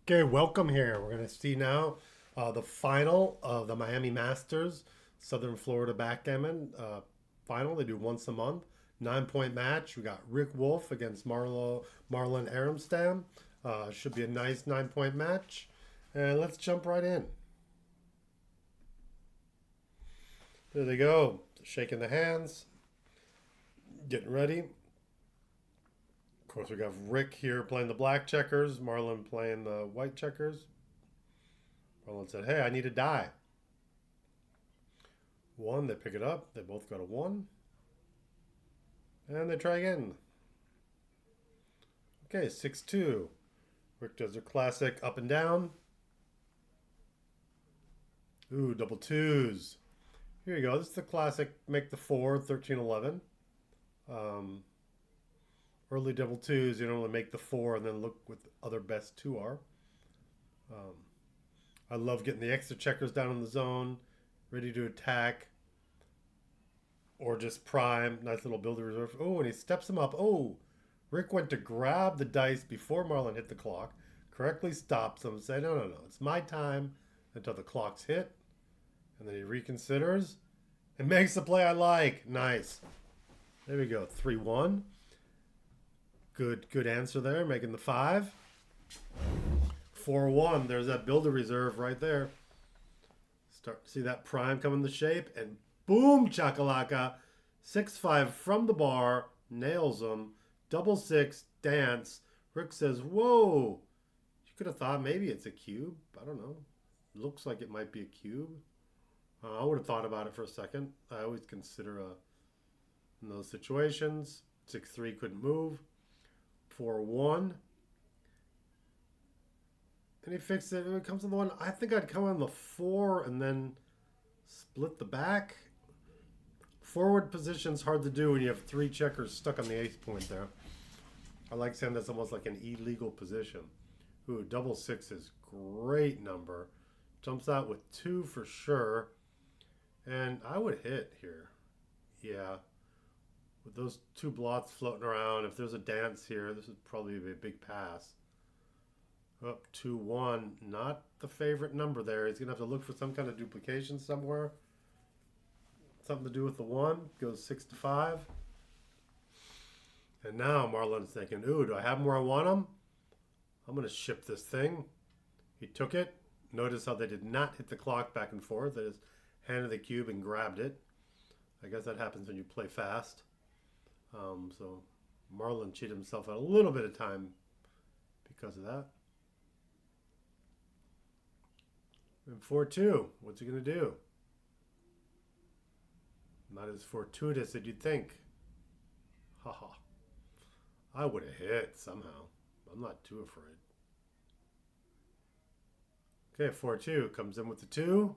Okay, welcome here. We're going to see now the final of the Miami Masters Southern Florida Backgammon final. They do once a month. 9 point match. We got Rick Wolf against Marlon Aronstam. Should be a nice 9 point match. And let's jump right in. There they go. Shaking the hands. Getting ready. Of course, we got Rick here playing the black checkers. Marlon playing the white checkers. Marlon said, "Hey, I need a die." One, they pick it up. They both got a one. And they try again. Okay, 6-2. Rick does their classic up and down. Ooh, double twos. Here you go. This is the classic make the four, 13-11. Early double twos, you normally make the four and then look what the other best two are. Um, I love getting the extra checkers down in the zone, ready to attack, or just prime. Nice little builder reserve. Oh, and he steps him up. Oh, Rick went to grab the dice before Marlon hit the clock, correctly stops him, say, no, no, no, it's my time until the clock's hit. And then he reconsiders and makes the play I like. Nice. There we go. 3-1. Good answer there, making the five. 4-1. There's that builder reserve right there. Start to see that prime come into shape, and boom, chakalaka. 6-5 from the bar, nails him. Double six, dance. Rick says, whoa. You could have thought maybe it's a cube. I don't know. Looks like it might be a cube. I would have thought about it for a second. I always consider in those situations. 6-3 couldn't move. 4-1. And he fixed it. When it comes to the one, I think I'd come on the 4 and then split the back. Forward position's hard to do when you have three checkers stuck on the ace point there. I like saying that's almost like an illegal position. Ooh, double six is great number. Jumps out with 2 for sure. And I would hit here. Yeah. With those 2 blots floating around, if there's a dance here, this would probably be a big pass. Up 2-1, not the favorite number there. He's going to have to look for some kind of duplication somewhere. Something to do with the 1. Goes 6-5. And now Marlon's thinking, ooh, do I have him where I want him? I'm going to ship this thing. He took it. Notice how they did not hit the clock back and forth. They just handed the cube and grabbed it. I guess that happens when you play fast. So Marlon cheated himself out a little bit of time because of that. And 4-2, what's he going to do? Not as fortuitous as you'd think. Haha. I would have hit somehow. I'm not too afraid. Okay, 4-2 comes in with the 2.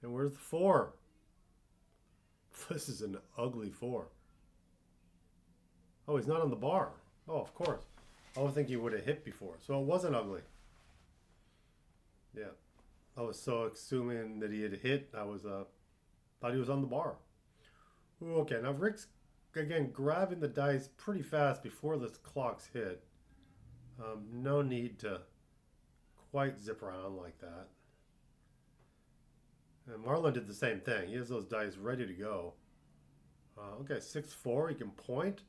And where's the 4? This is an ugly 4. Oh, he's not on the bar. Oh, of course. I would think he would have hit before. So it wasn't ugly. Yeah. I was so assuming that he had hit. I was thought he was on the bar. Ooh, okay, now Rick's again grabbing the dice pretty fast before the clock's hit. No need to quite zip around like that. And Marlon did the same thing. He has those dice ready to go. Okay, 6-4. He can point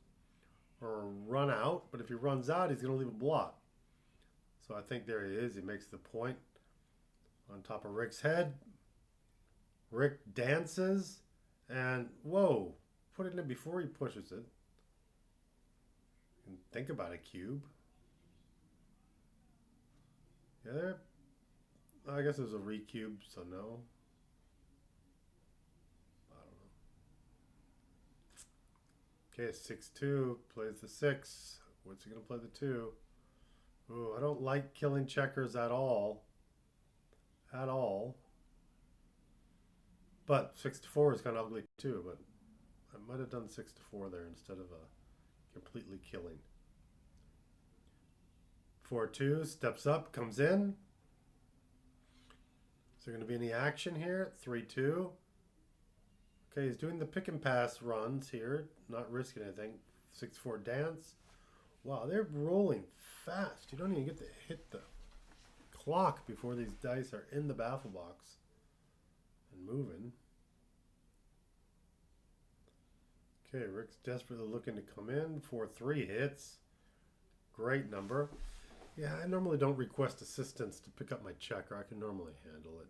or run out, but if he runs out, he's going to leave a blot. So I think there he is. He makes the point on top of Rick's head. Rick dances, and whoa, put it in before he pushes it. And think about a cube. Yeah, there. I guess it was a recube, so no. I don't know. Okay, 6-2 plays the 6. What's he gonna play the 2? Ooh, I don't like killing checkers at all. At all. But 6-4 is kind of ugly too, but I might have done 6-4 there instead of completely killing. 4-2 steps up, comes in. Is there going to be any action here? 3-2. Okay, he's doing the pick and pass runs here, not risking anything. 6-4 dance. Wow, they're rolling fast. You don't even get to hit the clock before these dice are in the baffle box and moving. Okay, Rick's desperately looking to come in. 4-3 hits. Great number. Yeah, I normally don't request assistance to pick up my checker. I can normally handle it.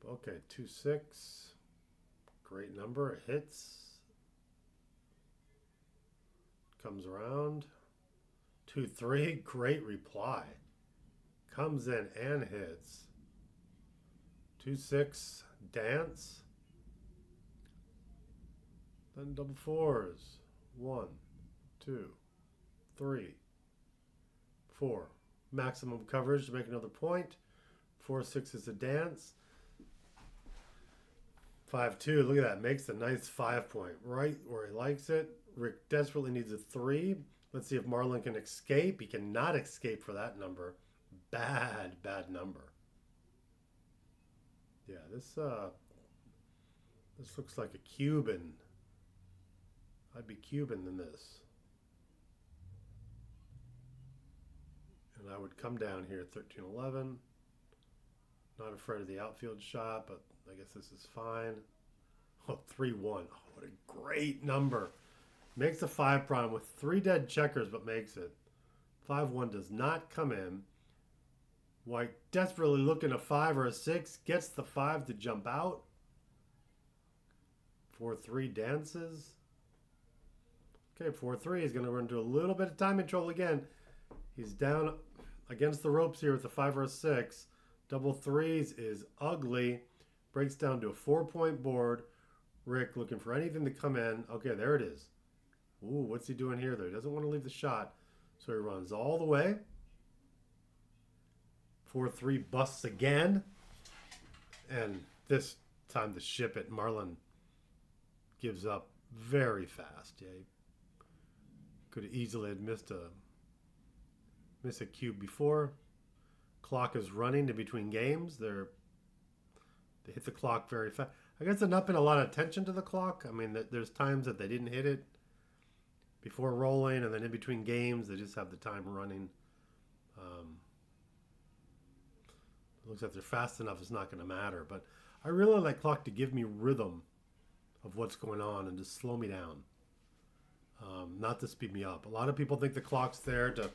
Okay, 2-6. Great number. It hits. Comes around. 2-3. Great reply. Comes in and hits. 2-6. Dance. Then double fours. 1, 2, 3, 4. Maximum coverage to make another point. 4-6 is a dance. 5-2. Look at that. Makes a nice 5 point. Right where he likes it. Rick desperately needs a 3. Let's see if Marlon can escape. He cannot escape for that number. Bad number. Yeah, this looks like a Cuban. I'd be Cuban than this. And I would come down here 13-11. Not afraid of the outfield shot, but I guess this is fine. Oh, 3-1. Oh, what a great number. Makes a 5 prime with 3 dead checkers, but makes it. 5-1 does not come in. White desperately looking a 5 or a 6. Gets the 5 to jump out. 4-3 dances. Okay, 4-3 is going to run into a little bit of time control again. He's down against the ropes here with a 5 or a 6. Double threes is ugly. Breaks down to a 4-point board. Rick looking for anything to come in. Okay, there it is. Ooh, what's he doing here, though? He doesn't want to leave the shot. So he runs all the way. 4-3 busts again. And this time to ship it, Marlon gives up very fast. Yeah, he could have easily had missed a cube before. Clock is running in between games. They hit the clock very fast. I guess there's not been a lot of attention to the clock. I mean, there's times that they didn't hit it before rolling, and then in between games, they just have the time running. It looks like they're fast enough, it's not going to matter. But I really like clock to give me rhythm of what's going on and to slow me down, not to speed me up. A lot of people think the clock's there to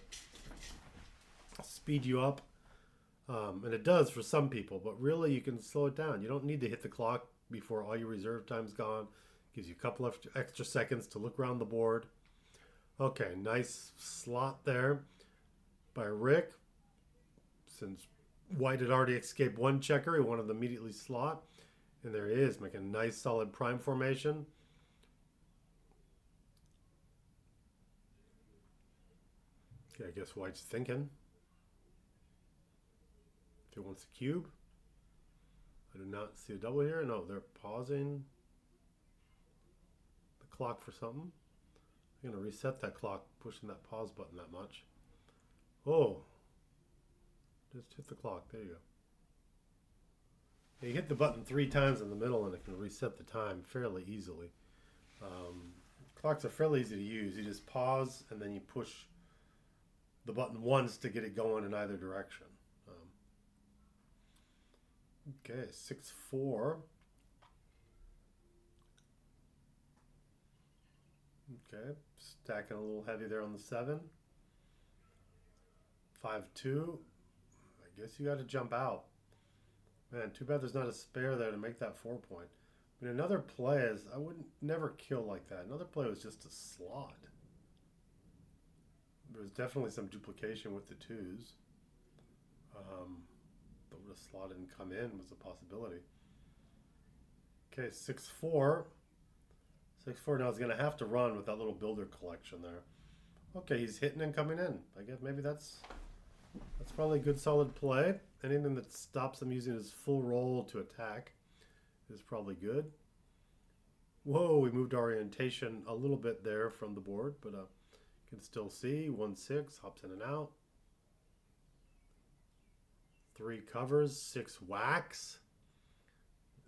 speed you up. And it does for some people, but really you can slow it down. You don't need to hit the clock before all your reserve time's gone. Gives you a couple of extra seconds to look around the board. Okay, nice slot there by Rick. Since White had already escaped one checker, he wanted to immediately slot. And there he is, making a nice solid prime formation. Okay, I guess White's thinking. If he wants a cube. I do not see a double here. No, they're pausing the clock for something. I'm going to reset that clock, pushing that pause button that much. Oh. Just hit the clock. There you go. You hit the button 3 times in the middle and it can reset the time fairly easily. Clocks are fairly easy to use. You just pause and then you push the button once to get it going in either direction. Okay, 6-4. Okay, stacking a little heavy there on the 7. 5-2. I guess you got to jump out. Man, too bad there's not a spare there to make that 4 point. I mean, another play is, I wouldn't never kill like that. Another play was just a slot. There was definitely some duplication with the 2s. But would a slot and come in was a possibility. Okay, 6-4. 6-4 now is going to have to run with that little builder collection there. Okay, he's hitting and coming in. I guess maybe that's probably a good solid play. Anything that stops him using his full roll to attack is probably good. Whoa, we moved orientation a little bit there from the board, but you can still see 1-6, hops in and out. 3 covers, 6 whacks.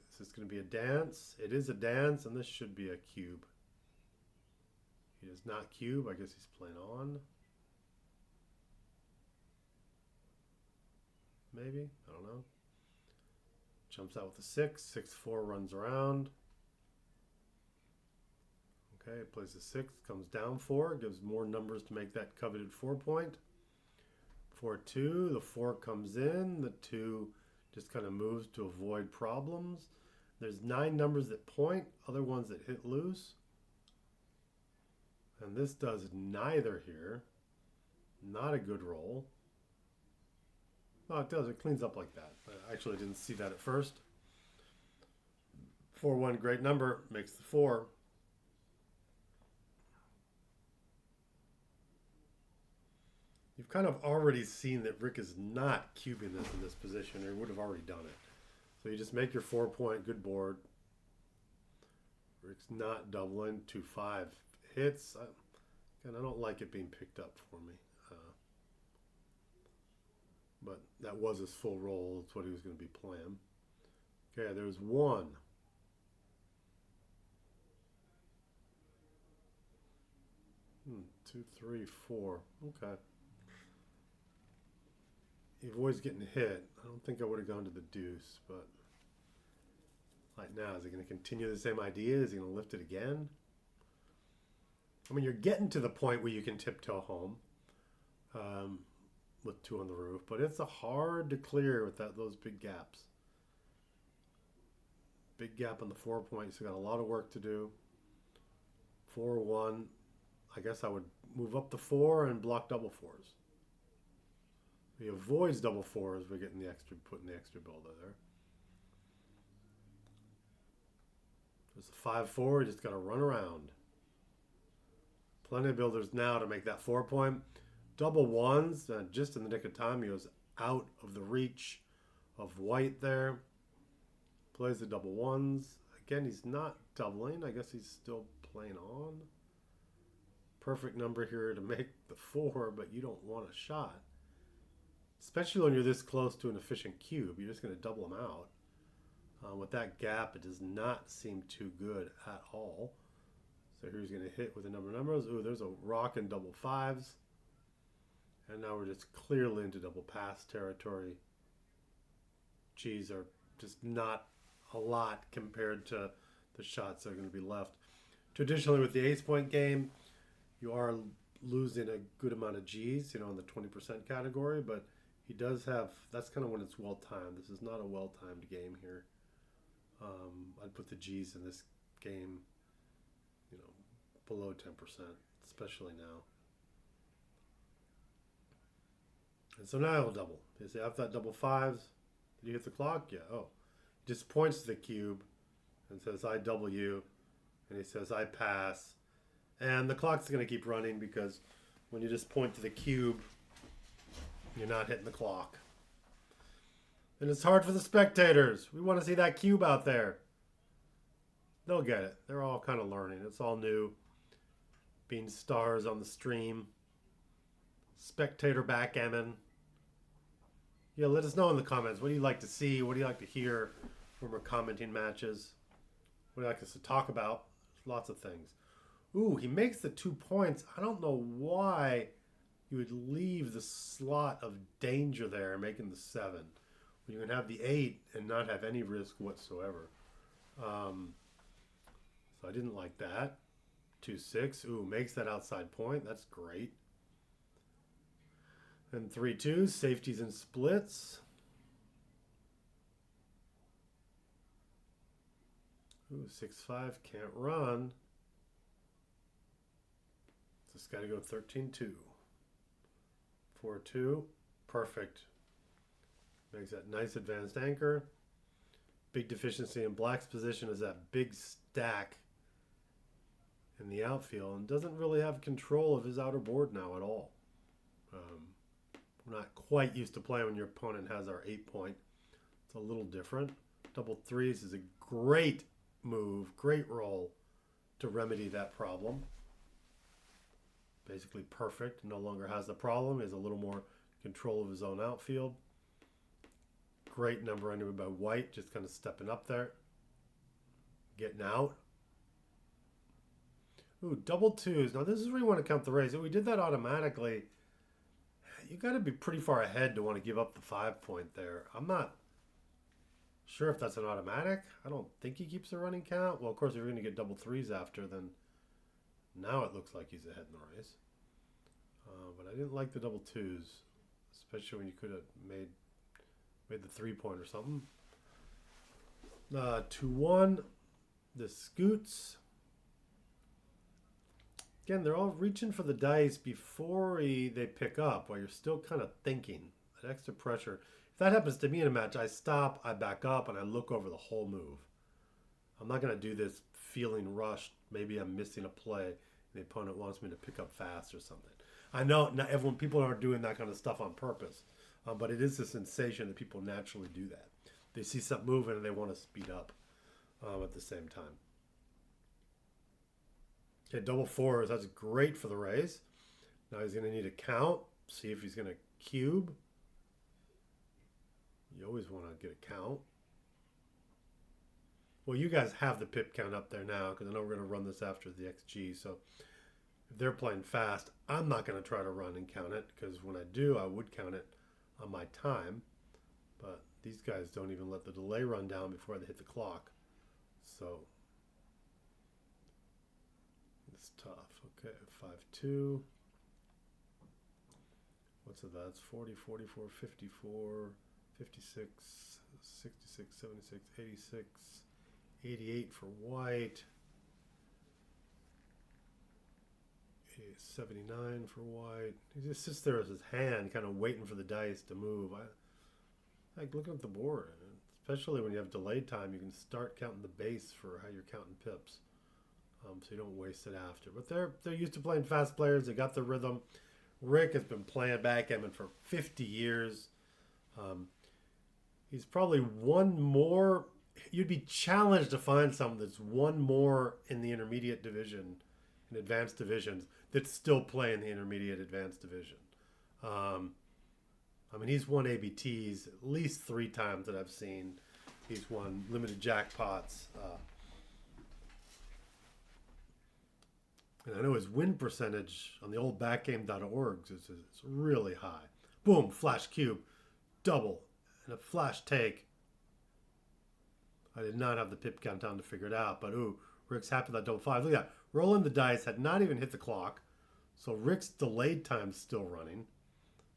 This is going to be a dance. It is a dance, and this should be a cube. He does not cube. I guess he's playing on. maybe. I don't know. Jumps out with a 6. 6-4 runs around. Okay, plays a 6, comes down 4, gives more numbers to make that coveted 4-point. 4-2, the 4 comes in, the 2 just kind of moves to avoid problems. There's 9 numbers that point, other ones that hit loose. And this does neither here. Not a good roll. Oh, it does. It cleans up like that. I actually didn't see that at first. 4-1, great number, makes the 4. You've kind of already seen that Rick is not cubing this in this position, or he would have already done it. So you just make your 4-point, good board. Rick's not doubling. 2-5 hits. And I don't like it being picked up for me. But that was his full roll. That's what he was going to be playing. Okay, there's 1. Two, 3, 4. Okay. He avoids getting hit. I don't think I would have gone to the deuce, but right now, is he going to continue the same idea? Is he going to lift it again? I mean, you're getting to the point where you can tiptoe home with 2 on the roof, but it's hard to clear with those big gaps. Big gap on the 4 points. You got a lot of work to do. 4-1. I guess I would move up the 4 and block double 4s. He avoids double 4s by getting putting the extra builder there. There's a 5-4. You just got to run around. Plenty of builders now to make that 4-point. Double 1s, just in the nick of time, he was out of the reach of white there. Plays the double 1s. Again, he's not doubling. I guess he's still playing on. Perfect number here to make the 4, but you don't want a shot. Especially when you're this close to an efficient cube. You're just going to double them out. With that gap, it does not seem too good at all. So here's going to hit with a number of numbers. Ooh, there's a rock and double 5s. And now we're just clearly into double pass territory. G's are just not a lot compared to the shots that are going to be left. Traditionally, with the ace-point game, you are losing a good amount of G's, in the 20% category, but he does have, that's kind of when it's well-timed. This is not a well-timed game here. I'd put the G's in this game, below 10%, especially now. And so now he'll double. You see, after that double 5s, did you hit the clock? Yeah. Oh. He just points to the cube and says, I double you. And he says, I pass. And the clock's going to keep running because when you just point to the cube, you're not hitting the clock. And it's hard for the spectators. We want to see that cube out there. They'll get it. They're all kind of learning. It's all new. Being stars on the stream. Spectator backgammon. Yeah, let us know in the comments. What do you like to see? What do you like to hear when we're commenting matches? What do you like us to talk about? There's lots of things. Ooh, he makes the 2 points. I don't know why you would leave the slot of danger there, making the 7. When you can have the 8 and not have any risk whatsoever. So I didn't like that. 2-6. Ooh, makes that outside point. That's great. And 3-2, safeties and splits. Ooh, 6-5, can't run. Just got to go 13-2. 4-2, perfect. Makes that nice advanced anchor. Big deficiency in black's position is that big stack in the outfield and doesn't really have control of his outer board now at all. We're not quite used to playing when your opponent has our 8-point. It's a little different. Double 3s is a great move, great roll to remedy that problem. Basically perfect. No longer has the problem. He has a little more control of his own outfield. Great number anyway by white, just kind of stepping up there. Getting out. Ooh, double 2s. Now this is where you want to count the raise. We did that automatically. You got to be pretty far ahead to want to give up the 5-point there. I'm not sure if that's an automatic. I don't think he keeps a running count. Well, of course, if you're going to get double threes after, then now it looks like he's ahead in the race. But I didn't like the double twos, especially when you could have made the 3-point or something. 2-1. The scoots. Again, they're all reaching for the dice before they pick up, while you're still kind of thinking. That extra pressure. If that happens to me in a match, I stop, I back up, and I look over the whole move. I'm not going to do this feeling rushed. Maybe I'm missing a play, and the opponent wants me to pick up fast or something. I know not everyone, people aren't doing that kind of stuff on purpose, but it is a sensation that people naturally do that. They see something moving and they want to speed up at the same time. Okay, double fours. That's great for the raise. Now he's going to need a count. See if he's going to cube. You always want to get a count. Well, you guys have the pip count up there now because I know we're going to run this after the XG. So if they're playing fast, I'm not going to try to run and count it because when I do, I would count it on my time. But these guys don't even let the delay run down before they hit the clock. So it's tough. Okay, 5-2. What's it? That's 40, 44, 54, 56, 66, 76, 86, 88 for white. 79 for white. He just sits there with his hand, kind of waiting for the dice to move. I like looking at the board, especially when you have delayed time. You can start counting the base for how you're counting pips, so you don't waste it after. But they're used to playing fast players. They got the rhythm. Rick has been playing backgammon for 50 years. He's probably one more. You'd be challenged to find someone that's one more in the intermediate division, in advanced divisions, that's still playing the intermediate advanced division. I mean, he's won ABTs at least 3 times that I've seen. He's won limited jackpots. And I know his win percentage on the old backgame.org is really high. Boom, flash cube, double, and a flash take. I did not have the pip countdown to figure it out, but ooh, Rick's happy with that double 5. Look at that. Rolling the dice, had not even hit the clock. So Rick's delayed time's still running.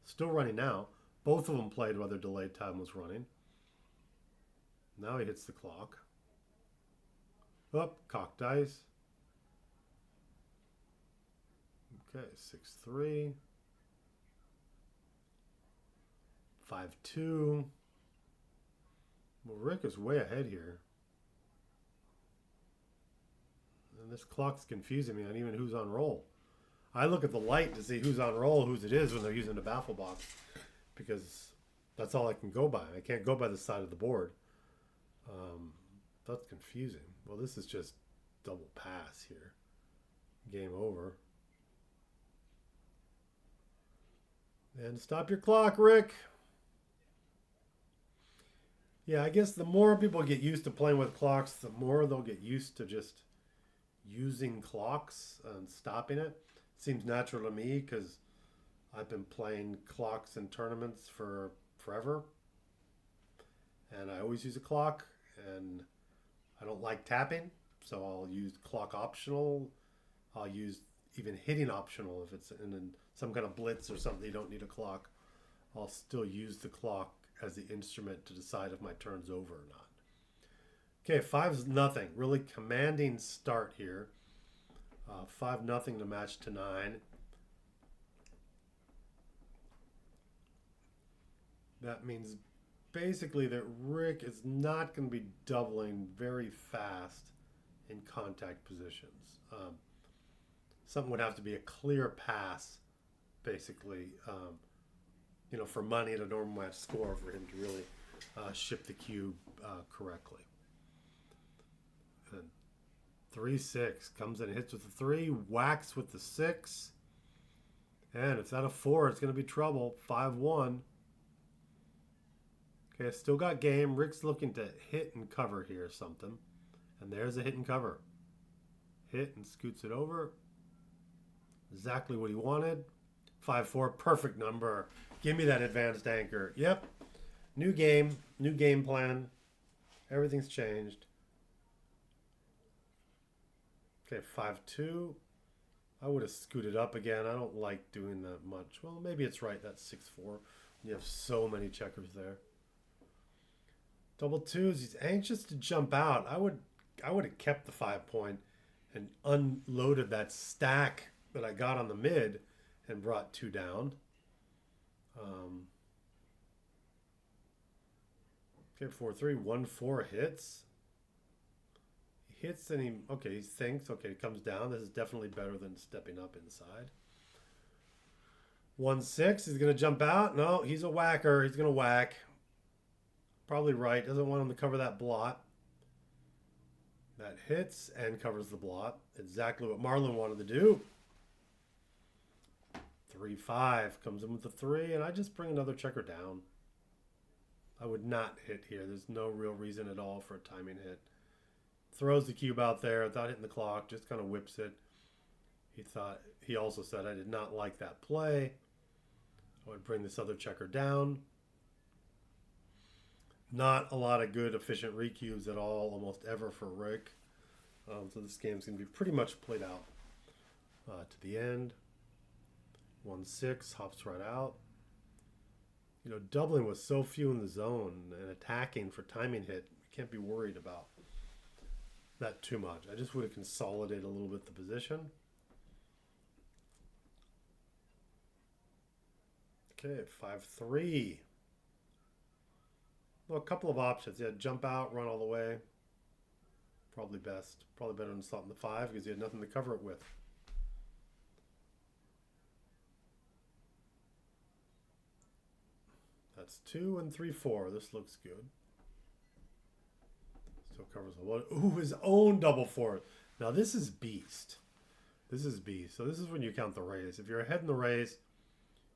Still running now. Both of them played while their delayed time was running. Now he hits the clock. Up, cock dice. Okay, 6-3. 5-2. Well, Rick is way ahead here. And this clock's confusing me on even who's on roll. I look at the light to see who's on roll, whose it is when they're using the baffle box, because that's all I can go by. I can't go by the side of the board. That's confusing. Well, this is just double pass here. Game over. And stop your clock, Rick. Yeah, I guess the more people get used to playing with clocks, the more they'll get used to just using clocks and stopping it. Seems natural to me because I've been playing clocks in tournaments for forever. And I always use a clock, and I don't like tapping, so I'll use clock optional. I'll use even hitting optional if it's in some kind of blitz or something you don't need a clock. I'll still use the clock as the instrument to decide if my turn's over or not. Okay, 5-0. Really commanding start here. 5-0 to match to 9. That means basically that Rick is not going to be doubling very fast in contact positions. Something would have to be a clear pass, basically, for money at a normal match score for him to really ship the cube correctly. And 3-6 comes in, hits with the 3, whacks with the 6, and if that a 4, it's going to be trouble. 5-1. Okay, still got game. Rick's looking to hit and cover here or something, and there's a hit and cover. Hit and scoots it over. Exactly what he wanted. 5-4, perfect number. Give me that advanced anchor. Yep. New game plan. Everything's changed. Okay, 5-2. I would have scooted up again. I don't like doing that much. Well, maybe it's right. That's 6-4. You have so many checkers there. Double twos. He's anxious to jump out. I would have kept the 5 point and unloaded that stack that I got on the mid and brought 2 down. Okay, 4-3. 1-4 hits. He hits and he thinks. Okay, it comes down. This is definitely better than stepping up inside. 1-6. He's going to jump out. No, he's a whacker. He's going to whack. Probably right. Doesn't want him to cover that blot. That hits and covers the blot. Exactly what Marlon wanted to do. 3-5. Comes in with the 3, and I just bring another checker down. I would not hit here. There's no real reason at all for a timing hit. Throws the cube out there without hitting the clock. Just kind of whips it. He also said, I did not like that play. I would bring this other checker down. Not a lot of good, efficient recubes at all, almost ever for Rick. So this game's going to be pretty much played out to the end. 1-6, hops right out. You know, doubling with so few in the zone and attacking for timing hit, you can't be worried about that too much. I just would have consolidated a little bit the position. Okay, 5-3. Well, a couple of options. Yeah, jump out, run all the way. Probably best. Probably better than slotting the 5 because you had nothing to cover it with. That's 2 and 3-4. This looks good. Still covers a lot. Ooh, his own double 4. Now this is beast. This is beast. So this is when you count the raise. If you're ahead in the raise,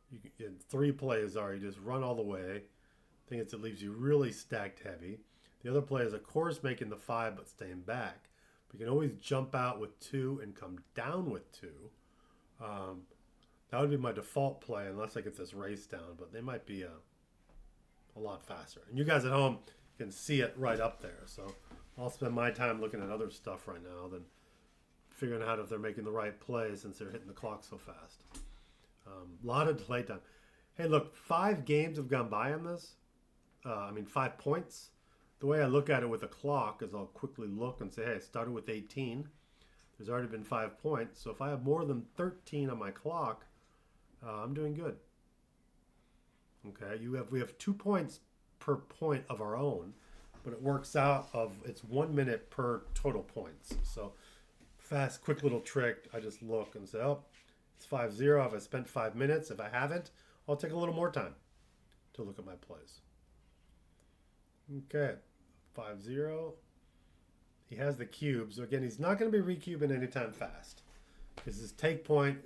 you can, 3 plays are you just run all the way. I think it leaves you really stacked heavy. The other play is, of course, making the 5 but staying back. But you can always jump out with 2 and come down with 2. That would be my default play unless I get this race down. But they might be a lot faster. And you guys at home can see it right up there. So I'll spend my time looking at other stuff right now than figuring out if they're making the right play since they're hitting the clock so fast. A lot of delay time. Hey, look, 5 games have gone by on this. 5 points. The way I look at it with a clock is I'll quickly look and say, hey, I started with 18. There's already been 5 points. So if I have more than 13 on my clock, I'm doing good. Okay, we have 2 points per point of our own, but it works out it's 1 minute per total points. So fast, quick little trick. I just look and say, oh, it's 5-0. If I spent 5 minutes, if I haven't, I'll take a little more time to look at my plays. Okay, 5-0. He has the cube. So again, he's not going to be recubing anytime fast. Because his take point,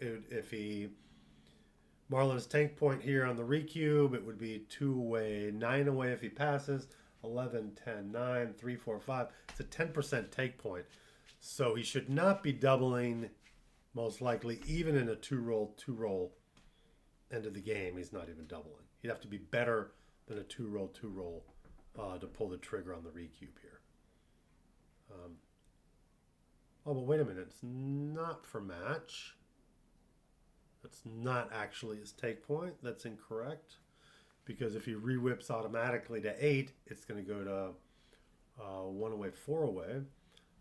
Marlon's tank point here on the recube, it would be 2 away, 9 away if he passes, 11, 10, 9, 3, 4, 5. It's a 10% take point. So he should not be doubling, most likely, even in a 2-roll end of the game. He's not even doubling. He'd have to be better than a 2-roll to pull the trigger on the recube here. Oh, but wait a minute. It's not for match. That's not actually his take point. That's incorrect. Because if he re-whips automatically to 8, it's going to go to 1 away, 4 away.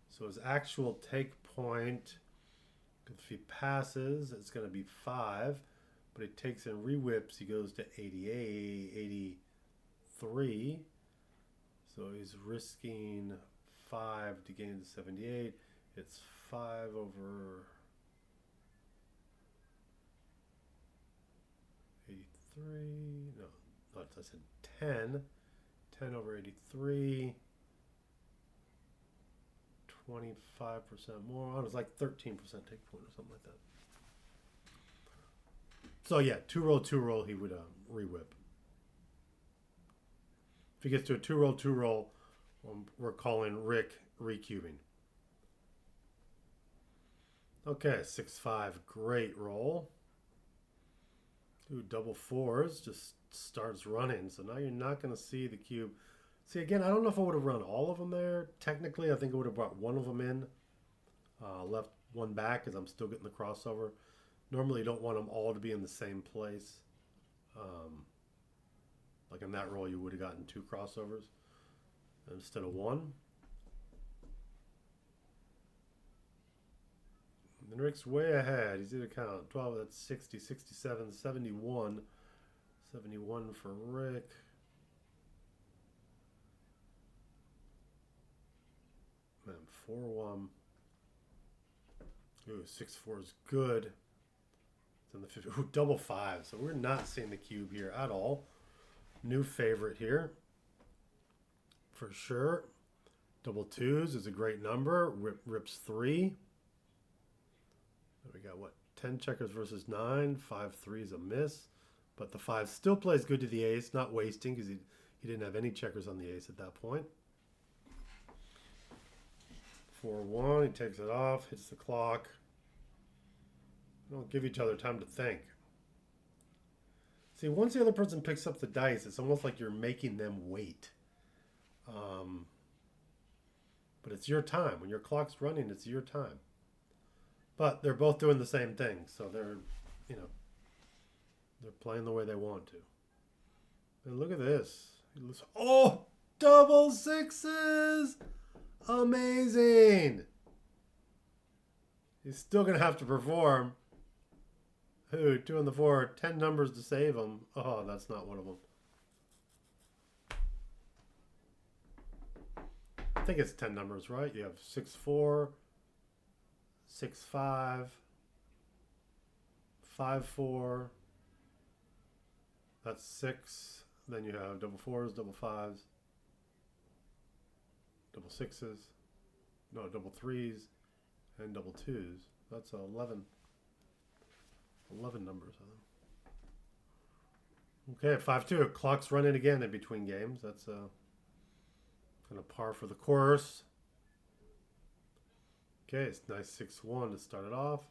So his actual take point, if he passes, it's going to be 5. But he takes and re-whips, he goes to 88, 83. So he's risking 5 to gain the 78. It's 5 over 83. No, I said 10. 10 over 83. 25% more. It was like 13% take point or something like that. So yeah, 2-roll, he would re-whip. If he gets to a 2-roll, we're calling Rick recubing. Okay, 6-5, great roll. Ooh, double fours just starts running. So now you're not going to see the cube. See, again, I don't know if I would have run all of them there. Technically, I think I would have brought one of them in. Left one back because I'm still getting the crossover. Normally, you don't want them all to be in the same place. Like in that roll, you would have gotten 2 crossovers instead of 1. And Rick's way ahead. He's either count 12, that's 60, 67, 71. 71 for Rick. Man, 4-1. Ooh, 6-4 is good. It's in the 50. Ooh, double 5. So we're not seeing the cube here at all. New favorite here. For sure. Double 2s is a great number. Rips 3. We got what? 10 checkers versus 9. 5-3 is a miss. But the 5 still plays good to the ace, not wasting because he didn't have any checkers on the ace at that point. 4-1, he takes it off, hits the clock. Don't give each other time to think. See, once the other person picks up the dice, it's almost like you're making them wait. But it's your time. When your clock's running, it's your time. But they're both doing the same thing, so they're playing the way they want to. And look at this. Oh, double 6s! Amazing! He's still going to have to perform. Ooh, 2 on the 4, 10 numbers to save him. Oh, that's not one of them. I think it's 10 numbers, right? You have 6-4, 6-5, 5-4. That's 6. Then you have double 4s, double 5s, double 6s, no, double 3s, and double 2s. That's 11. 11 numbers, I think. Okay, 5-2. Clock's running again in between games. That's kind of par for the course. Okay, it's nice 6-1 to start it off.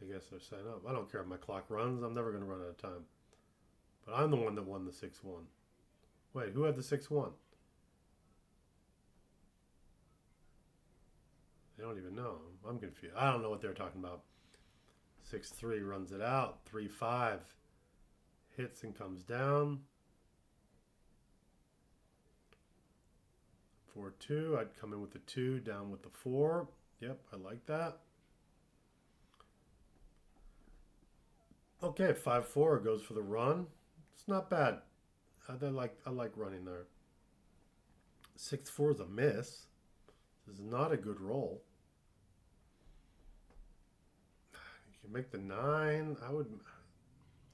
I guess they're saying up. I don't care if my clock runs. I'm never going to run out of time. But I'm the one that won the 6-1. Wait, who had the 6-1? I don't even know. I'm confused. I don't know what they're talking about. 6-3 runs it out. 3-5 hits and comes down. 4-2. I'd come in with the 2, down with the 4. Yep, I like that. Okay, 5-4 goes for the run. It's not bad. I like running there. 6-4 is a miss. This is not a good roll. You can make the 9. I would.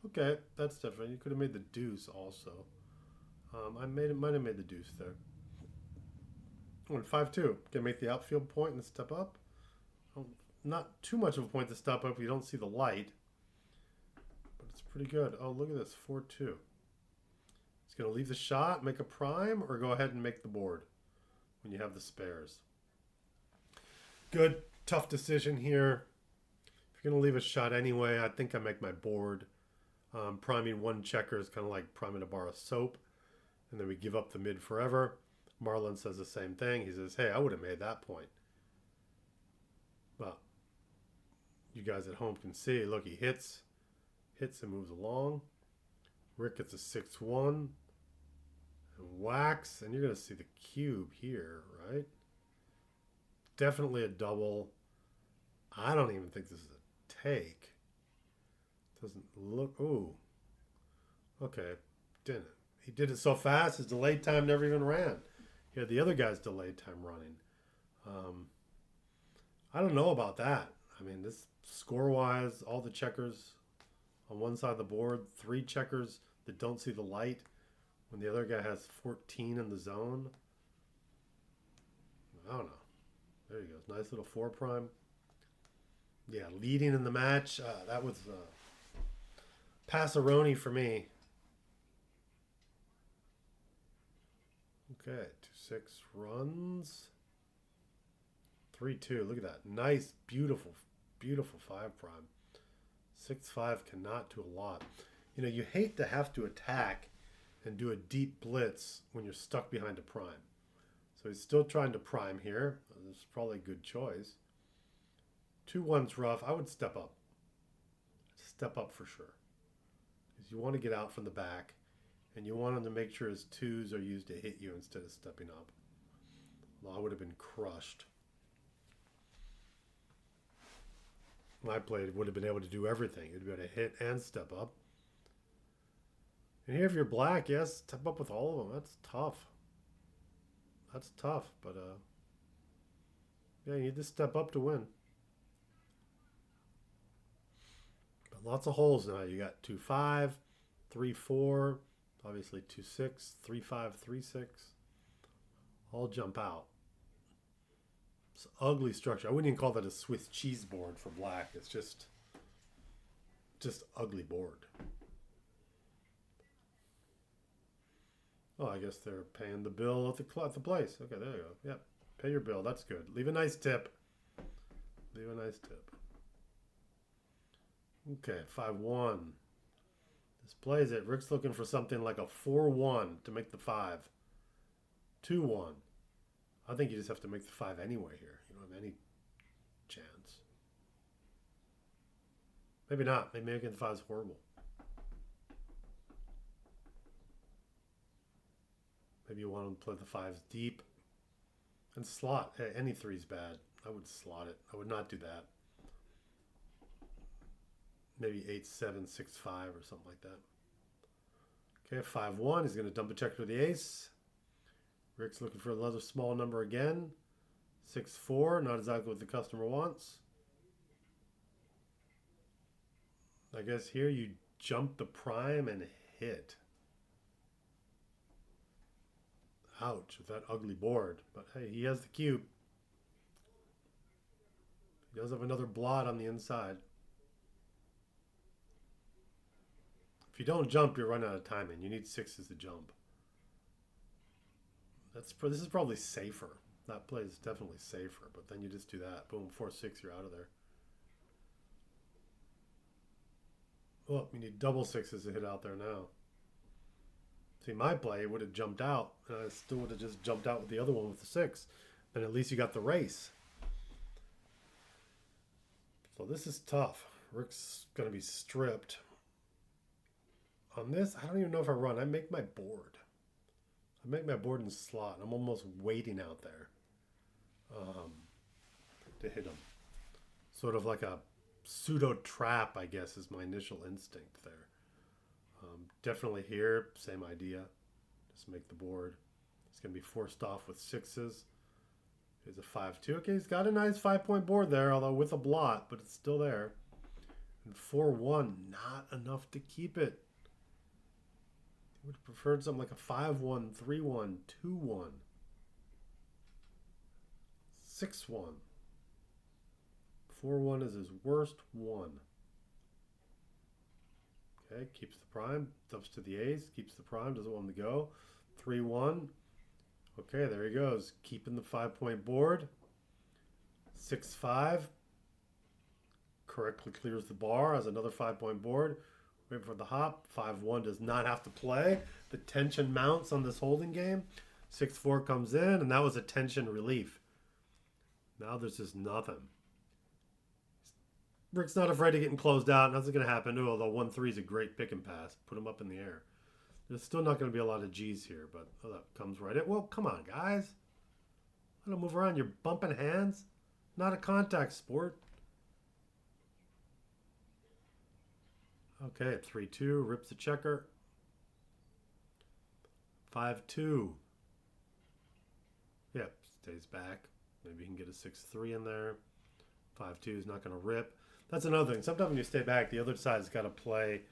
Okay, that's different. You could have made the deuce also. Might have made the deuce there. 5-2. Can make the outfield point and step up. Not too much of a point to step up if you don't see the light. But it's pretty good. Oh, look at this. 4-2. He's going to leave the shot, make a prime, or go ahead and make the board when you have the spares. Good, tough decision here. If you're going to leave a shot anyway, I think I make my board. Priming 1 checker is kind of like priming a bar of soap. And then we give up the mid forever. Marlon says the same thing. He says, hey, I would have made that point. But you guys at home can see, look, he hits and moves along. Rick gets a 6-1 and whacks, and you're going to see the cube here, right? Definitely a double. I don't even think this is a take. Doesn't look. Ooh. Okay. Didn't it? He did it so fast, his delayed time never even ran. He had the other guy's delayed time running. I don't know about that. I mean, this score-wise, all the checkers on one side of the board, 3 checkers that don't see the light when the other guy has 14 in the zone. I don't know. There he goes. Nice little 4 prime. Yeah, leading in the match. That was Passaroni for me. Okay, 2-6 runs. 3-2. Look at that. Nice, beautiful, beautiful 5 prime. 6-5 cannot do a lot. You know, you hate to have to attack and do a deep blitz when you're stuck behind a prime. So he's still trying to prime here. This is probably a good choice. 2-1's rough. I would step up. Step up for sure. Because you want to get out from the back, and you want him to make sure his 2s are used to hit you instead of stepping up. Well, I would have been crushed. My play would have been able to do everything. You'd be able to hit and step up. And here, if you're black, yes, step up with all of them. That's tough. That's tough, but yeah, you need to step up to win. But lots of holes now. You got 2-5, 3-4, obviously 2-6, 3-5, 3-6. All jump out. It's ugly structure. I wouldn't even call that a Swiss cheese board for black. It's just ugly board. Oh, I guess they're paying the bill at the place. Okay, there you go. Yep, pay your bill. That's good. Leave a nice tip. Leave a nice tip. Okay, 5-1. This plays it. Rick's looking for something like a 4-1 to make the 5. 2-1. I think you just have to make the 5 anyway here. You don't have any chance. Maybe not. Maybe making the 5 is horrible. Maybe you want to play the 5s deep and slot. Hey, any 3's bad. I would slot it. I would not do that. Maybe 8-7, 6-5 or something like that. Okay, 5-1. He's going to dump a check with the ace. Rick's looking for another small number again. 6-4. Not exactly what the customer wants. I guess here you jump the prime and hit. Ouch, with that ugly board. But hey, he has the cube. He does have another blot on the inside. If you don't jump, you're running out of timing. You need 6s to jump. This is probably safer. That play is definitely safer. But then you just do that. Boom, 4-6, you're out of there. Oh, you need double 6s to hit out there now. See, my play would have jumped out, and I still would have just jumped out with the other one with the 6. Then at least you got the race. So this is tough. Rick's going to be stripped. On this, I don't even know if I run. I make my board. I make my board in slot. I'm almost waiting out there to hit him. Sort of like a pseudo trap, I guess, is my initial instinct there. Definitely here, same idea. Just make the board. It's going to be forced off with 6s. Here's a 5-2. Okay, he's got a nice 5-point board there, although with a blot, but it's still there. And 4-1, not enough to keep it. He would have preferred something like a 5-1, 3-1, 2-1, 6-1. 4-1 is his worst one. Okay, keeps the prime, dumps to the ace, keeps the prime, doesn't want him to go. 3-1. Okay, there he goes. Keeping the 5-point board. 6-5. Correctly clears the bar, has another 5-point board. Wait for the hop. 5-1 does not have to play. The tension mounts on this holding game. 6-4 comes in, and that was a tension relief. Now there's just nothing. Rick's not afraid of getting closed out. Nothing's going to happen. Ooh, although 1-3 is a great pick and pass. Put him up in the air. There's still not going to be a lot of G's here, but that comes right in. Well, come on, guys. Let him move around. You're bumping hands. Not a contact sport. Okay, 3-2. Rips the checker. 5-2. Yep, stays back. Maybe you can get a 6-3 in there. 5-2 is not going to rip. That's another thing. Sometimes when you stay back, the other side's got to play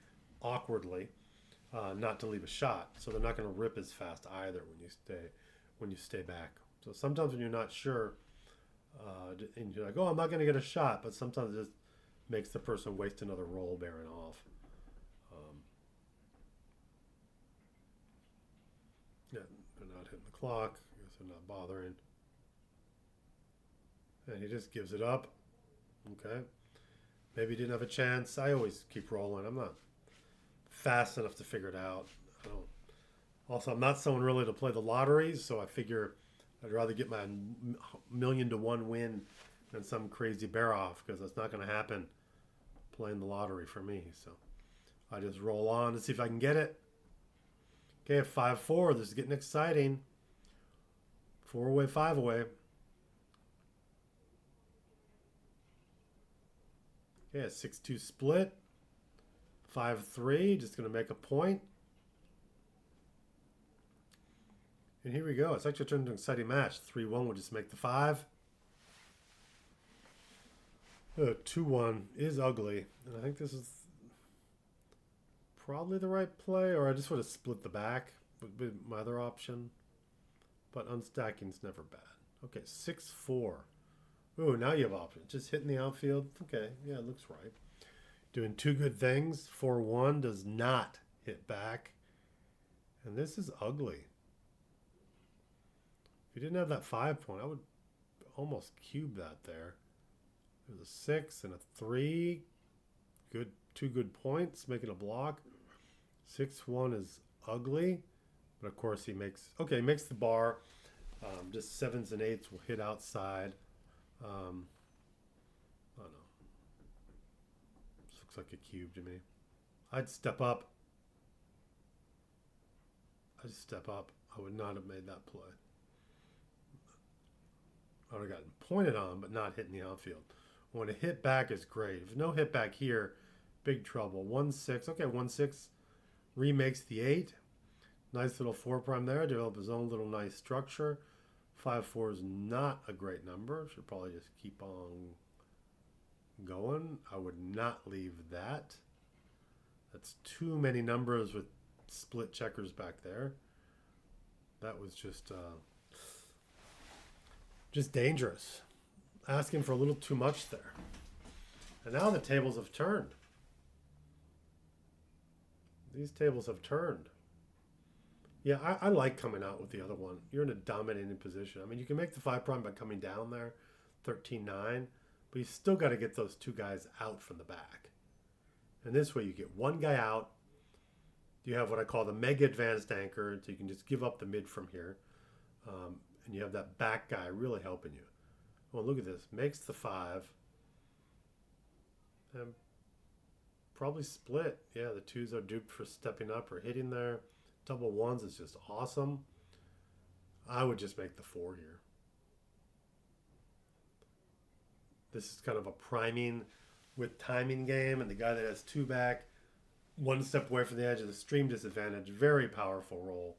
awkwardly, not to leave a shot. So they're not going to rip as fast either when you stay back. So sometimes when you're not sure, and you're like, oh, I'm not going to get a shot, but sometimes it just makes the person waste another roll bearing off. Yeah, they're not hitting the clock. I guess they're not bothering. And he just gives it up. Okay. Maybe he didn't have a chance. I always keep rolling. I'm not fast enough to figure it out. I don't. Also, I'm not someone really to play the lotteries, so I figure I'd rather get my 1,000,000 to 1 win than some crazy bear off, because that's not going to happen playing the lottery for me. So I just roll on to see if I can get it. Okay, 5-4. This is getting exciting. 4 away, 5 away. Okay, a 6-2 split. 5-3. Just going to make a point. And here we go. It's actually turned into an exciting match. 3-1 will just make the 5. 2-1 is ugly. And I think this is probably the right play, or I just would have split the back. Would be my other option. But unstacking's never bad. Okay, 6-4. Ooh, now you have options. Just hitting the outfield. Okay, yeah, it looks right. Doing two good things. 4-1 does not hit back. And this is ugly. If you didn't have that 5 point, I would almost cube that there. There's a 6 and a 3. Good, 2 good points, making a block. 6-1 is ugly. But of course he makes, okay, he makes the bar. Just 7s and 8s will hit outside. Oh no. This looks like a cube to me. I'd step up. I'd step up. I would not have made that play. I would have gotten pointed on, but not hitting the outfield. When a hit back is great. If no hit back here, big trouble. 1-6. Okay, 1-6 remakes the 8. Nice little 4 prime there. Develop his own little nice structure. 5-4 is not a great number. Should probably just keep on going. I would not leave that. That's too many numbers with split checkers back there. That was just dangerous. Asking for a little too much there. And now the tables have turned. These tables have turned. Yeah, I like coming out with the other one. You're in a dominating position. I mean, you can make the 5 prime by coming down there, 13-9, but you still got to get those 2 guys out from the back. And this way you get 1 guy out. You have what I call the mega advanced anchor, so you can just give up the mid from here. And you have that back guy really helping you. Well, look at this. Makes the 5. And probably split. Yeah, the 2s are duped for stepping up or hitting there. Double 1s is just awesome. I would just make the 4 here. This is kind of a priming with timing game, and the guy that has 2 back, 1 step away from the edge of the stream disadvantage. Very powerful roll.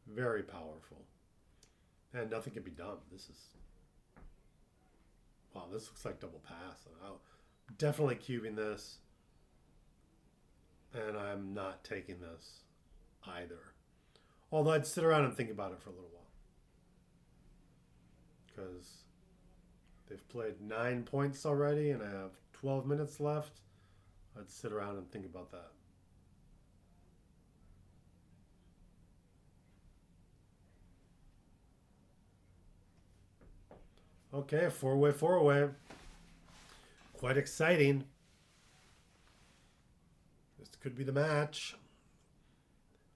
Very powerful. And nothing can be done. This is... Wow, this looks like double pass. I'm definitely cubing this. And I'm not taking this either. Although I'd sit around and think about it for a little while. Because they've played 9 points already and I have 12 minutes left. I'd sit around and think about that. Okay, 4-way, 4-way. Quite exciting. This could be the match.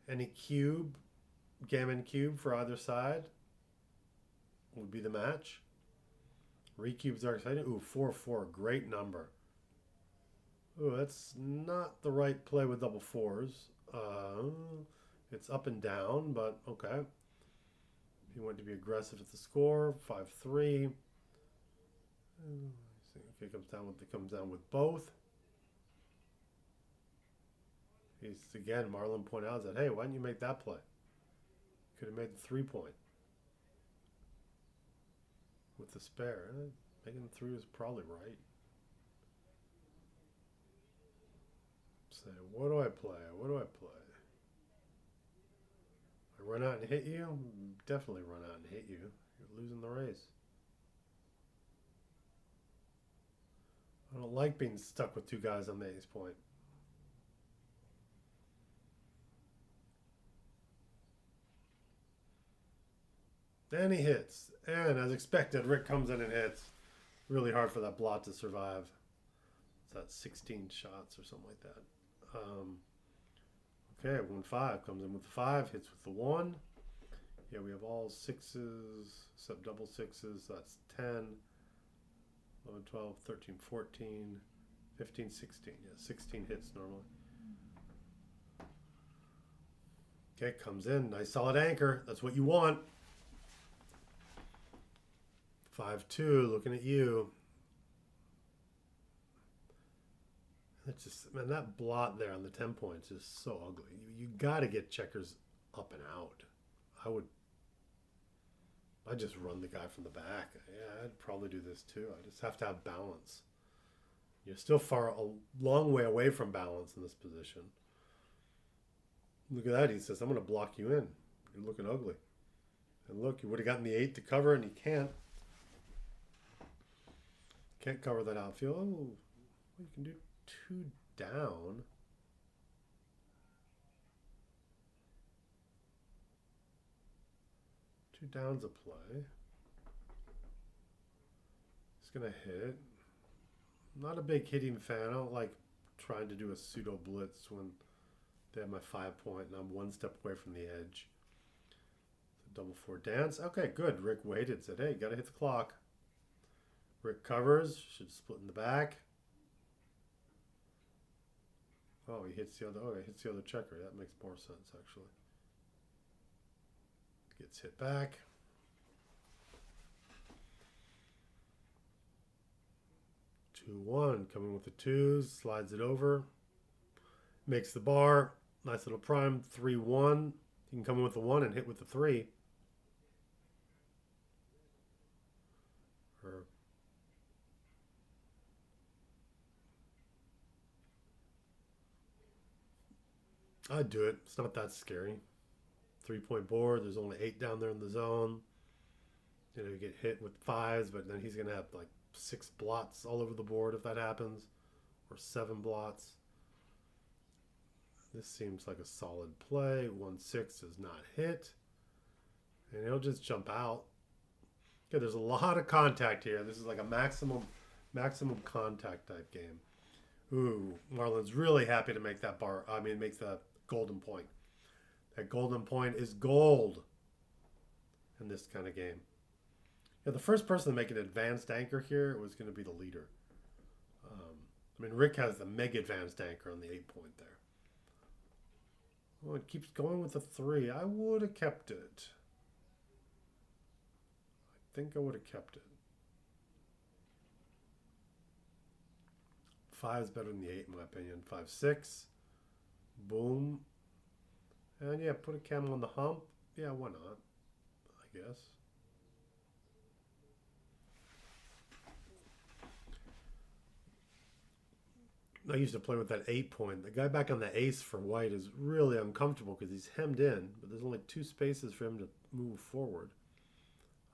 Any cube, gammon cube for either side would be the match. Recubes are exciting. Ooh, 4-4, great number. Ooh, that's not the right play with double 4s. It's up and down, but okay. If you want to be aggressive at the score, 5-3. Okay, comes down with both. He's again, Marlon pointed out that, hey, why didn't you make that play? Could have made the 3 point with the spare. Making the 3 is probably right. Say, what do I play? What do I play? I run out and hit you? Definitely run out and hit you. You're losing the race. I don't like being stuck with 2 guys on the ace point. Then he hits. And as expected, Rick comes in and hits. Really hard for that blot to survive. It's that? 16 shots or something like that. Okay, 1-5 comes in with the 5, hits with the 1. Yeah, we have all 6s except double 6s. So that's 10, 11, 12, 13, 14, 15, 16. Yeah, 16 hits normally. Okay, comes in. Nice solid anchor. That's what you want. 5-2, looking at you. It's just, man, that blot there on the 10 points is so ugly. You got to get checkers up and out. I'd just run the guy from the back. Yeah, I'd probably do this too. I just have to have balance. You're still a long way away from balance in this position. Look at that. He says, I'm going to block you in. You're looking ugly. And look, you would have gotten the 8 to cover, and you can't. Can't cover that outfield. Oh, you can do 2 down. Two down's a play. It's going to hit. I'm not a big hitting fan. I don't like trying to do a pseudo blitz when they have my 5 point and I'm one step away from the edge. So double 4 dance. Okay, good. Rick waited. Said, hey, got to hit the clock. Rick covers. Should split in the back. Oh, he hits the other. Oh, he hits the other checker. That makes more sense, actually. Gets hit back. Two, 1, coming with the 2s, slides it over, makes the bar. Nice little prime. 3-1. You can come in with the 1 and hit with the 3. Or I'd do it. It's not that scary. 3-point board. There's only 8 down there in the zone. You know, you get hit with 5s, but then he's going to have like 6 blots all over the board if that happens, or 7 blots. This seems like a solid play. 1-6 does not hit, and he'll just jump out. Okay, there's a lot of contact here. This is like a maximum contact type game. Ooh, Marlon's really happy to make that bar. I mean, make the golden point. That golden point is gold in this kind of game. Yeah, the first person to make an advanced anchor here was going to be the leader. I mean, Rick has the mega advanced anchor on the 8 point there. Oh, it keeps going with the 3. I would have kept it. I think I would have kept it. 5 is better than the 8 in my opinion. 5-6. Boom. And yeah, put a camel on the hump. Yeah, why not? I guess. I used to play with that 8 point. The guy back on the ace for white is really uncomfortable because he's hemmed in, but there's only 2 spaces for him to move forward.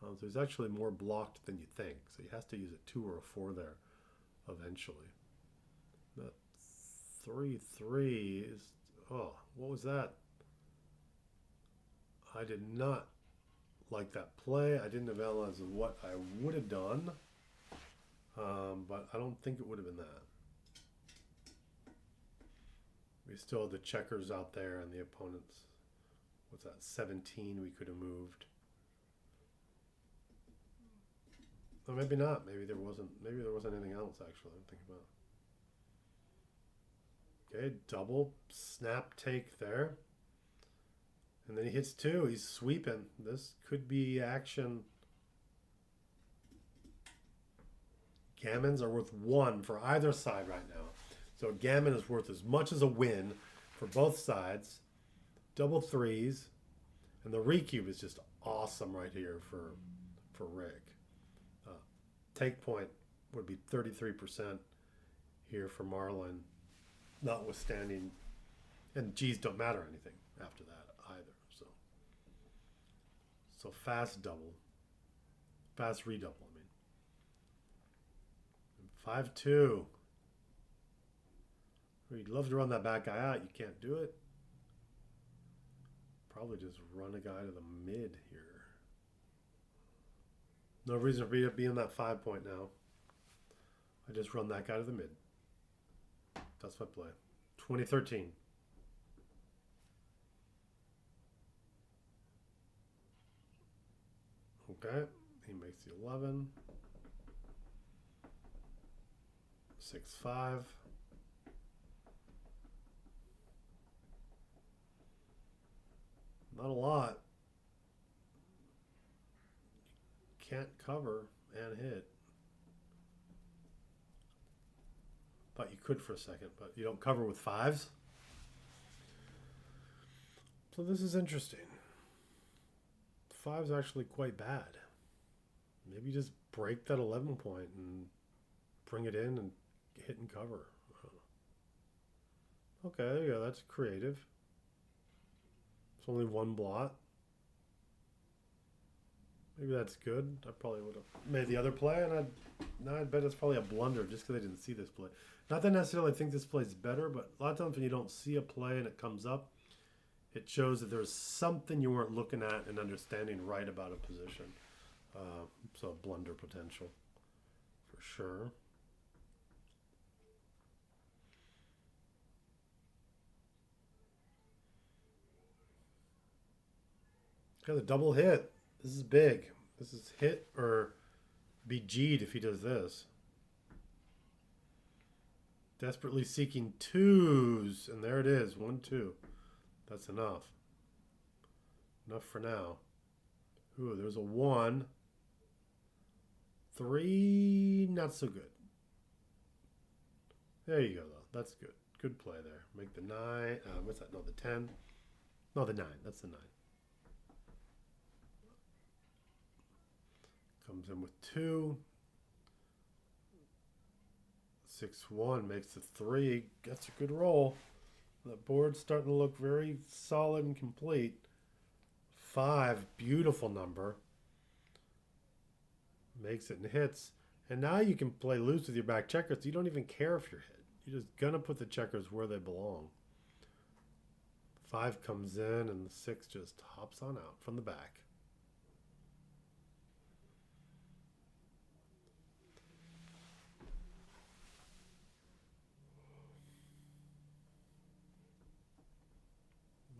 So he's actually more blocked than you think. So he has to use a 2 or a 4 there eventually. That 3-3 is, oh, what was that? I did not like that play. I didn't analyze what I would have done, but I don't think it would have been that. We still have the checkers out there and the opponents. What's that? 17 we could have moved. Or maybe not. Maybe there wasn't anything else actually I'm thinking about. Okay, double snap take there. And then he hits 2. He's sweeping. This could be action. Gammons are worth 1 for either side right now. So gammon is worth as much as a win for both sides. Double 3s. And the recube is just awesome right here for Rick. Take point would be 33% here for Marlon, notwithstanding. And G's don't matter anything after that either. So fast double. Fast redouble, I mean. 5-2. You'd love to run that back guy out. You can't do it. Probably just run a guy to the mid here. No reason for me to be in that 5 point now. I just run that guy to the mid. That's my play. 2013. Okay, he makes the 11. 6-5. Not a lot. Can't cover and hit. Thought you could for a second, but you don't cover with fives. So this is interesting. Five's actually quite bad. Maybe just break that 11 point and bring it in and hit and cover. Okay, there you go. That's creative. It's only one blot. Maybe that's good. I probably would have made the other play, and I'd bet it's probably a blunder just because I didn't see this play. Not that I necessarily think this play is better, but a lot of times when you don't see a play and it comes up, it shows that there's something you weren't looking at and understanding right about a position. So blunder potential for sure. Got a double hit. This is big. This is hit or be G'd if he does this. Desperately seeking twos. And there it is. 1, 2. That's enough. Enough for now. Ooh, there's a 1. 3, not so good. There you go, though. That's good. Good play there. Make the 9. What's that? No, the 10. No, the 9. That's the 9. Comes in with 2. 6-1 makes the 3. That's a good roll. The board's starting to look very solid and complete. 5, beautiful number. Makes it and hits. And now you can play loose with your back checkers. You don't even care if you're hit. You're just going to put the checkers where they belong. 5 comes in and the 6 just hops on out from the back.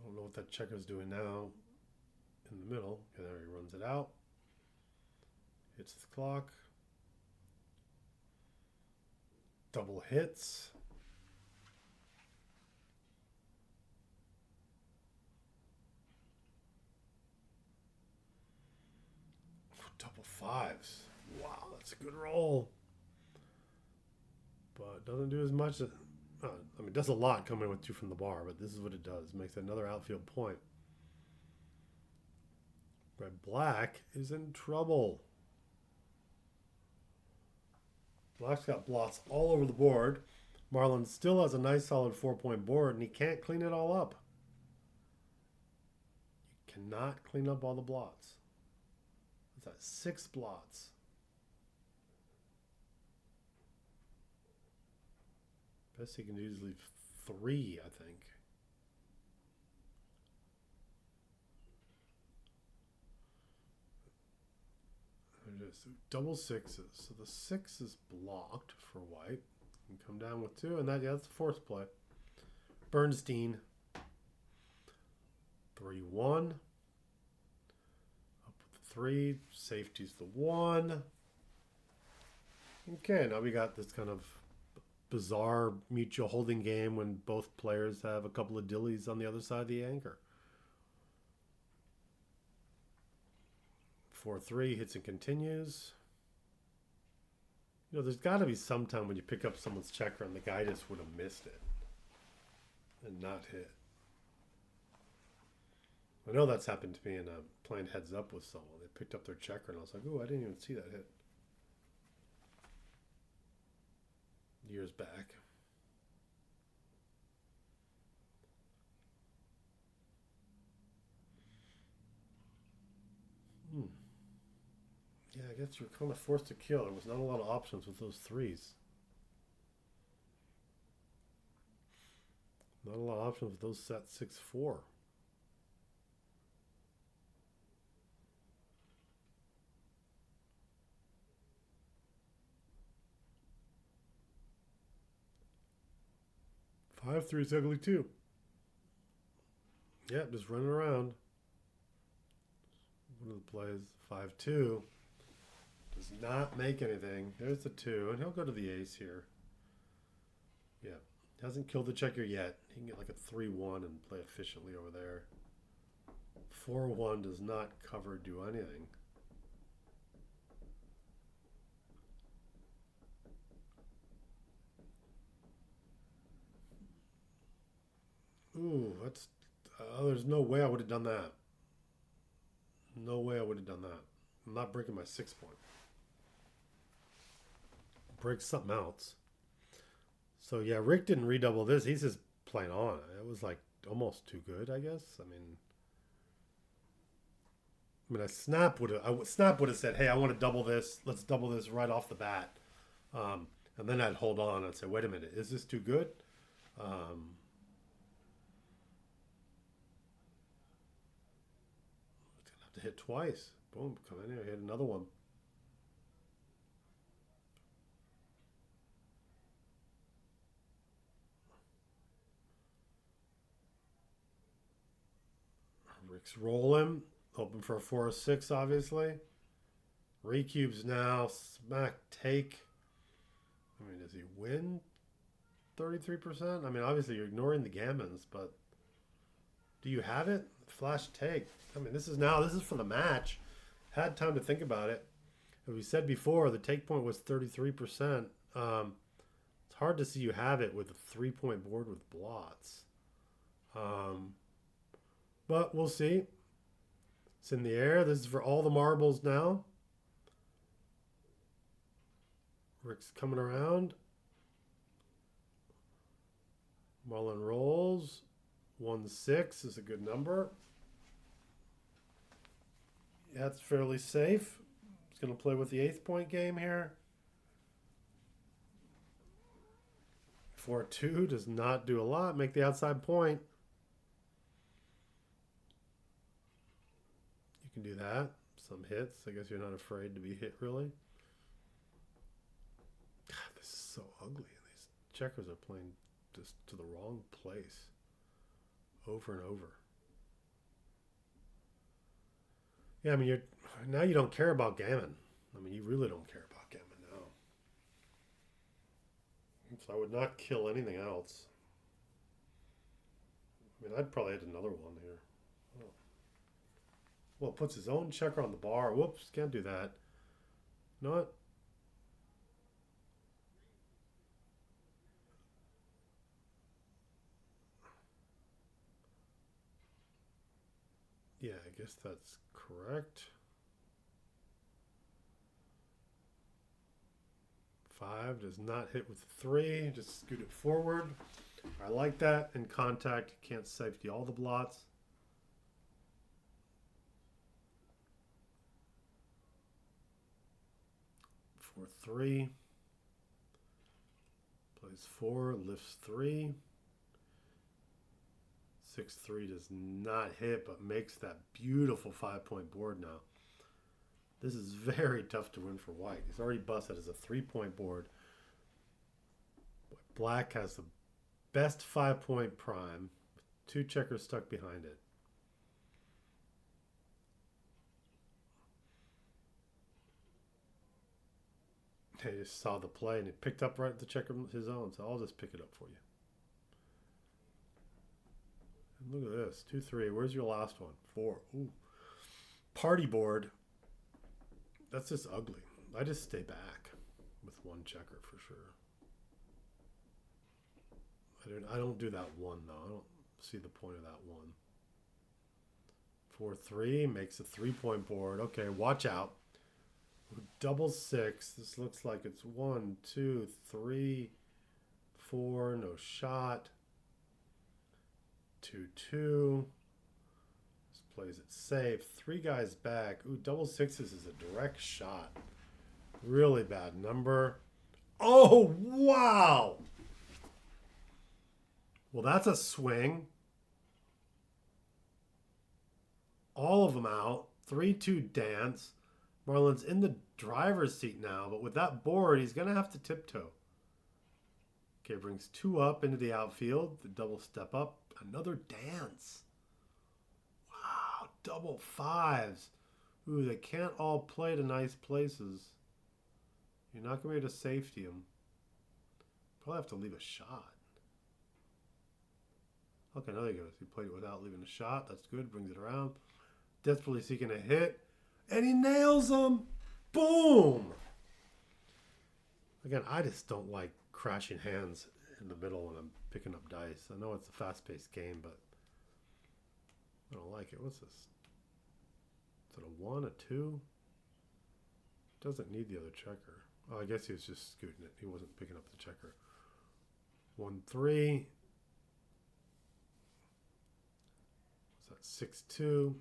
I don't know what that checker's doing now in the middle. And there he runs it out. Hits the clock. Double hits. Double 5s. Wow, that's a good roll. But doesn't do as much. I mean, it does a lot coming with 2 from the bar, but this is what it does. It makes another outfield point. Red Black is in trouble. Black's got blots all over the board. Marlon still has a nice solid 4-point board, and he can't clean it all up. You cannot clean up all the blots. What's that? 6 blots. Best he can do is leave 3, I think. Double 6s. So the 6 is blocked for white. You can come down with 2, and that's the force play. Bernstein. 3-1. Up with the 3. Safety's the 1. Okay, now we got this kind of bizarre mutual holding game when both players have a couple of dillies on the other side of the anchor. 4-3 hits and continues. You know, there's got to be some time when you pick up someone's checker and the guy just would have missed it and not hit. I know that's happened to me in playing heads up with someone. They picked up their checker and I was like, oh, I didn't even see that hit. Years back. Yeah, I guess you're kind of forced to kill. There was not a lot of options with those 3s. Not a lot of options with those set 6-4. 5-3 is ugly too. Yeah, just running around. One of the plays, 5-2. Does not make anything. There's the 2, and he'll go to the ace here. Yeah, hasn't killed the checker yet. He can get like a 3-1 and play efficiently over there. 4-1 does not cover, do anything. Ooh, that's... there's no way I would have done that. No way I would have done that. I'm not breaking my 6 point. Break something else. So yeah, Rick didn't redouble this. He's just playing on. It was like almost too good, I guess. I mean, Snap would have said, "Hey, I want to double this. Let's double this right off the bat." And then I'd hold on. I'd say, "Wait a minute, is this too good?" It's gonna have to hit twice. Boom, come in here, hit another one. Rick's rolling. Open for a 4-6, obviously. Recubes now. Smack take. I mean, does he win 33%? I mean, obviously you're ignoring the gammons, but do you have it? Flash take. I mean, this is for the match. Had time to think about it. As we said before, the take point was 33%. It's hard to see you have it with a 3-point board with blots. But we'll see. It's in the air. This is for all the marbles now. Rick's coming around. Marlon rolls. 1-6 is a good number. Yeah, it's fairly safe. He's going to play with the 8th point game here. 4-2 does not do a lot. Make the outside point. You can do that. Some hits. I guess you're not afraid to be hit, really. God, this is so ugly. These checkers are playing just to the wrong place over and over. Yeah, I mean, now you don't care about gammon. I mean, you really don't care about gammon now. So I would not kill anything else. I mean, I'd probably hit another one here. Oh. Well, it puts his own checker on the bar. Whoops, can't do that. You know what? Yeah, I guess that's correct. 5 does not hit with 3. Just scoot it forward. I like that. In contact, you can't safety all the blots. For 3. Plays 4, lifts 3. 6-3 does not hit, but makes that beautiful 5-point board now. This is very tough to win for white. He's already busted as a 3-point board. Black has the best 5-point prime. 2 checkers stuck behind it. He just saw the play and he picked up right the checker his own, so I'll just pick it up for you. And look at this, 2-3. Where's your last one? 4. Ooh. Party board. That's just ugly. I just stay back with 1 checker for sure. I don't do that 1 though. I don't see the point of that 1. 4-3 makes a 3-point board. Okay, watch out. Double 6. This looks like it's 1, 2, 3, 4. No shot. 2-2. Just plays it safe. 3 guys back. Ooh, double 6s is a direct shot. Really bad number. Oh, wow. Well, that's a swing. All of them out. 3-2 dance. Marlon's in the driver's seat now, but with that board, he's going to have to tiptoe. Okay, brings 2 up into the outfield. The double step up. Another dance. Wow, double 5s. Ooh, they can't all play to nice places. You're not going to be able to safety them. Probably have to leave a shot. Okay, now there he goes. He played it without leaving a shot. That's good. Brings it around. Desperately seeking a hit. And he nails him. Boom! Again, I just don't like crashing hands in the middle when I'm picking up dice. I know it's a fast-paced game, but I don't like it. What's this? Is it a 1, a 2? Doesn't need the other checker. Oh, I guess he was just scooting it. He wasn't picking up the checker. 1, 3. What's that? 6, 2.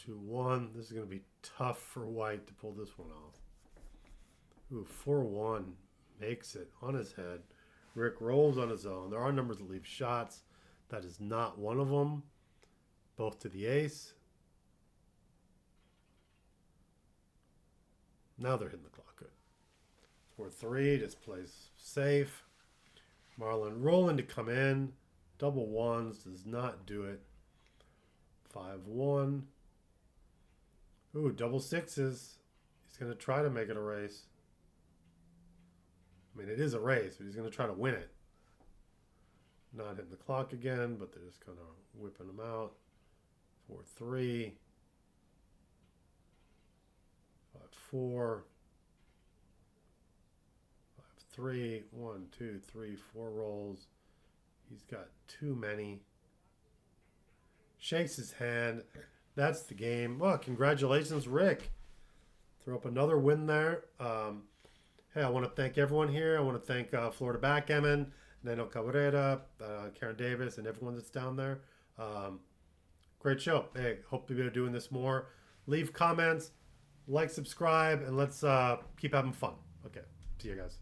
2, 1. This is going to be tough for white to pull this one off. Ooh, 4, 1 makes it on his head. Rick rolls on his own. There are numbers that leave shots. That is not one of them. Both to the ace. Now they're hitting the clock. Good. 4, 3. Just plays safe. Marlon rolling to come in. Double 1s does not do it. 5, 1. Ooh, double 6s. He's going to try to make it a race. I mean, it is a race, but he's going to try to win it. Not hitting the clock again, but they're just kind of whipping him out. 4, 3. 5, 4. 5, 3. 1, 2, 3, 4 rolls. He's got too many. Shakes his hand. That's the game. Well, congratulations, Rick. Throw up another win there. Hey, I want to thank everyone here. I want to thank Florida Backgammon, Nano Cabrera, Karen Davis, and everyone that's down there. Great show. Hey, hope to be doing this more. Leave comments, like, subscribe, and let's keep having fun. Okay, see you guys.